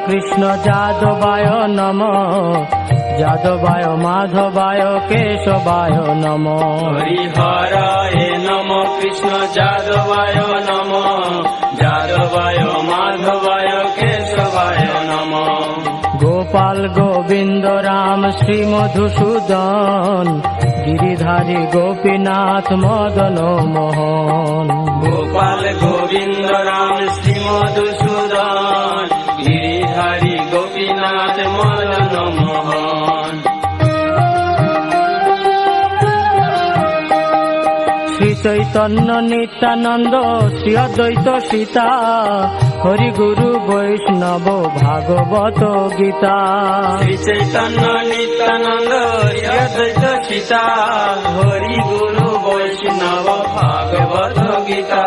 কৃষ্ণ যাদবায় নমঃ যাদবায় মাধবায় কেশবায় নমঃ। হরিহরায় নমঃ কৃষ্ণ যাদবায় নমঃ যাদবায় মাধবায় কেশবায় নমঃ। গোপাল গোবিন্দ রাম শ্রী মধুসূদন গিরিধারী গোপীনাথ মদন মোহন। গোপাল গোবিন্দ রাম শ্রী মধুসূদন গিরিধারী গোপীনাথ মদন মোহন। শ্রী চৈতন্য নিত্যানন্দ শ্রী অদ্বৈত সীতা হরি গুরু বৈষ্ণব ভাগবত গীতা। শ্রী চৈতন্য নিত্যানন্দ শ্রী অদ্বৈত সীতা হরি গুরু বৈষ্ণব ভাগবত গীতা।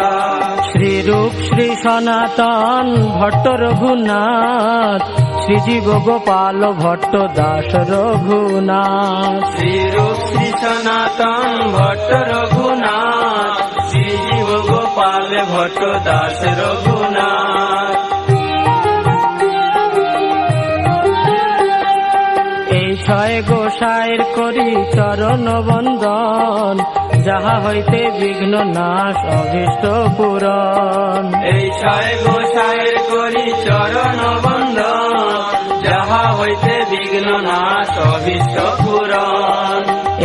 শ্রী রূপ শ্রী সনাতন ভট্ট রঘুনাথ শ্রীজীব গোপাল ভট্ট দাস রঘুনাথ। শ্রী রূপ শ্রী সনাতন ভট্ট রঘুনাথ শ্রীজীব গোপাল ভট্ট দাস রঘুনাথ। এই ছয় গোসাইর করি চরণ বন্দন যাহা হইতে বিঘ্ন নাশ অভীষ্ট পূরণ। এই ছয় গোসাইয়ের করি চরণ বন্দন যাহা হইতে বিঘ্ন নাশ অভীষ্ট পূরণ।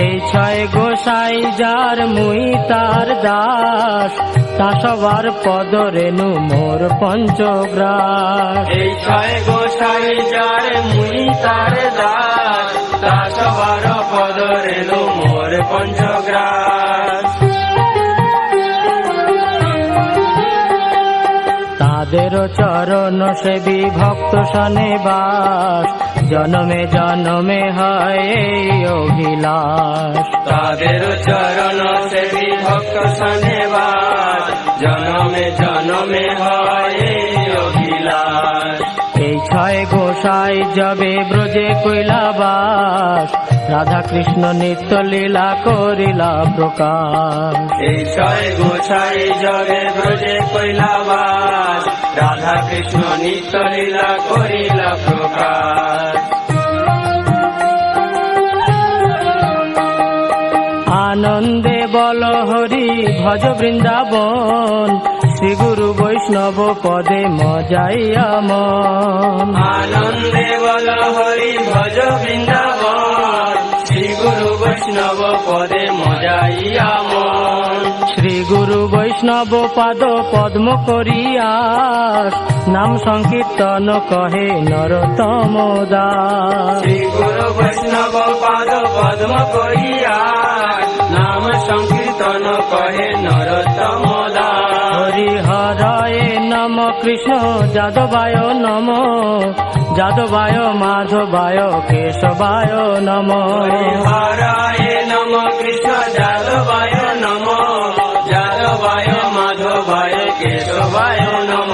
এই ছয় গোসাই যার মুই তার দাস তা সবার পদ রেণু মোর পঞ্চগ্রাস। এই ছয় গোসাই যার মুই তার দাস তা সবার পদ রেণু মোর পঞ্চগ্রাস। তাদের চরণ সেবী ভক্ত সনে বাস জনমে জনমে হয় এই অভিলাষ। তাদের চরণ সেবী ভক্ত সনেবাস জনমে জনমে হয় এই অভিলাষ। এই ছয় গোসাই যবে ব্রজে কৈলাবাস রাধা কৃষ্ণ নিত্য লীলা করিলা প্রকাশ। এই ছয় গোসাই জগে ব্রজে কৈলাবাস রাধা কৃষ্ণ নিত্য লীলা করিলা প্রকাশ। আনন্দে বল হরি ভজ বৃন্দাবন শ্রী গুরু বৈষ্ণব পদে মজাইয়া মন। আনন্দে বল হরি ভজ বৃন্দাবন শ্রী গুরু বৈষ্ণব পদে মজাইয়া মন। শ্রী গুরু বৈষ্ণব পাদ পদ্ম করিয়াস নাম সংকীর্তন কহে নরোত্তম দাস। শ্রী গুরু বৈষ্ণব পাদ পদ্ম করিয়া নাম সংকীর্তন কহে নরোত্তম দাস। হরিহরায় নম কৃষ্ণ যাদবায় নম যাদবায় মাধবায় কেশবায় নম। হরিহরায় নম কৃষ্ণ যাদবায় নম যাদবায় মাধবায় কেশবায় নম।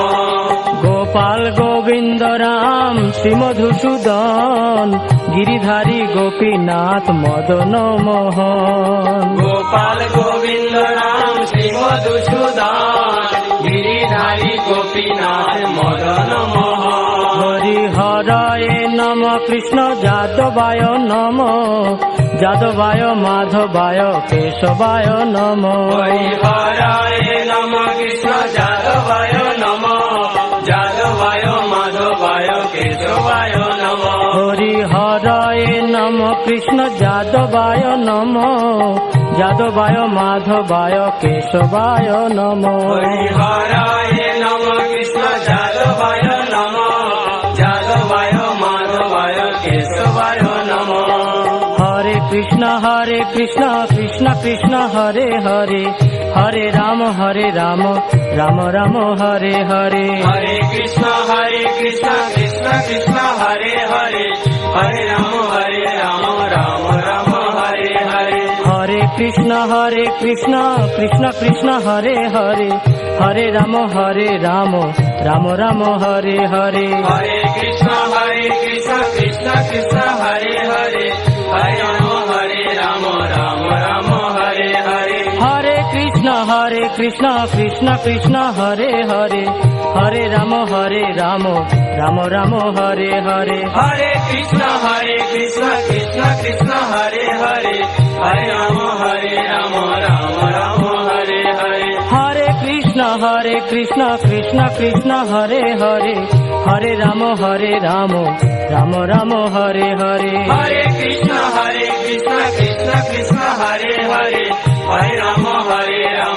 গোপাল গোবিন্দ রাম শ্রী মধুসূদন গিরিধারী গোপীনাথ মদন মোহন। গোপাল গোবিন্দ রাম শ্রী মধুসূদন গিরিধারী গোপীনাথ মদন মোহন। হরিহরায় নম কৃষ্ণ যাদবায় নম যাদবায় মাধবায় কেশবায় নম। হরিহরায় নম কৃষ্ণ যাদবায় নম যাদবায় মাধবায় কেশবায় নম। হরিহরায় নম কৃষ্ণ যাদবায় নম যাদবায় মাধবায় কেশবায় নম। হরিহরায় নম কৃষ্ণ যাদবায় নম যাদবায় মাধবায় কেশবায় নম। হরে কৃষ্ণ কৃষ্ণ কৃষ্ণ হরে হরে হরে রাম রাম রাম হরে হরে। হরে কৃষ্ণ কৃষ্ণ কৃষ্ণ হরে হরে হরে রাম রাম রাম হরে হরে। হরে কৃষ্ণ কৃষ্ণ কৃষ্ণ হরে হরে হরে রাম রাম রাম হরে হরে। হরে কৃষ্ণ কৃষ্ণ কৃষ্ণ হরে হরে হরে রাম রাম রাম হরে হরে। হরে কৃষ্ণ কৃষ্ণ কৃষ্ণ হরে হরে হরে রাম রাম রাম হরে হরে হরে কৃষ্ণ কৃষ্ণ কৃষ্ণ হরে হরে হরে রাম রাম রাম হরে হরে হরে কৃষ্ণ কৃষ্ণ কৃষ্ণ হরে হরে হরে রাম রাম রাম হরে হরে হরে কৃষ্ণ কৃষ্ণ কৃষ্ণ হরে হরে হরে রাম